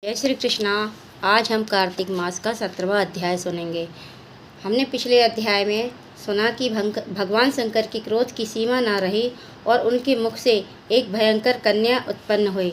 जय श्री कृष्णा। आज हम कार्तिक मास का 17वां अध्याय सुनेंगे। हमने पिछले अध्याय में सुना कि भगवान शंकर की क्रोध की सीमा न रही और उनके मुख से एक भयंकर कन्या उत्पन्न हुई।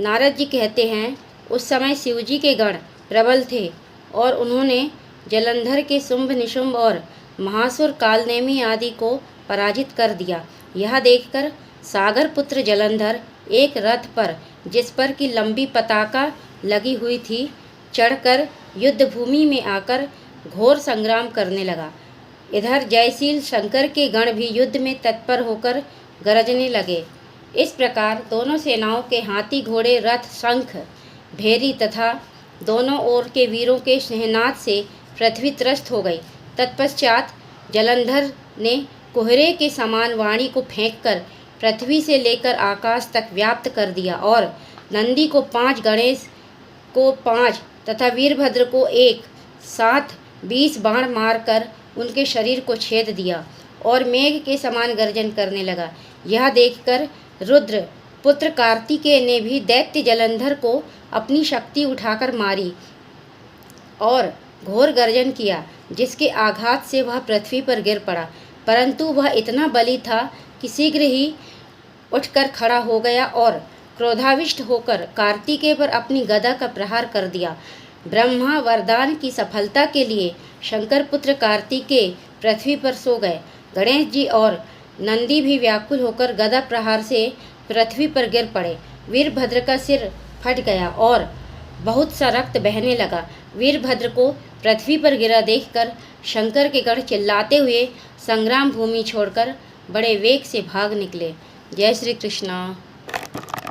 नारद जी कहते हैं, उस समय शिवजी के गण प्रबल थे और उन्होंने जलंधर के शुंभ निशुंभ और महासुर कालनेमी आदि को पराजित कर दिया। यह देखकर सागर पुत्र जलंधर एक रथ पर, जिस पर की लंबी पताका लगी हुई थी, चढ़कर युद्ध भूमि में आकर घोर संग्राम करने लगा। इधर जयशील शंकर के गण भी युद्ध में तत्पर होकर गरजने लगे। इस प्रकार दोनों सेनाओं के हाथी घोड़े रथ शंख भेरी तथा दोनों ओर के वीरों के शहनाद से पृथ्वी त्रस्त हो गई। तत्पश्चात जलंधर ने कोहरे के समान वाणी को फेंककर पृथ्वी से लेकर आकाश तक व्याप्त कर दिया और नंदी को 5, गणेश को 5 तथा वीरभद्र को एक साथ 20 बाण मारकर उनके शरीर को छेद दिया और मेघ के समान गर्जन करने लगा। यह देखकर रुद्र पुत्र कार्तिकेय ने भी दैत्य जलंधर को अपनी शक्ति उठाकर मारी और घोर गर्जन किया, जिसके आघात से वह पृथ्वी पर गिर पड़ा। परंतु वह इतना बली था कि शीघ्र ही उठकर खड़ा हो गया और क्रोधाविष्ट होकर कार्तिकेय पर अपनी गदा का प्रहार कर दिया। ब्रह्मा वरदान की सफलता के लिए शंकर पुत्र कार्तिकेय पृथ्वी पर सो गए। गणेश जी और नंदी भी व्याकुल होकर गदा प्रहार से पृथ्वी पर गिर पड़े। वीरभद्र का सिर फट गया और बहुत सा रक्त बहने लगा। वीरभद्र को पृथ्वी पर गिरा देखकर शंकर के गण चिल्लाते हुए संग्राम भूमि छोड़कर बड़े वेग से भाग निकले। जय श्री कृष्णा।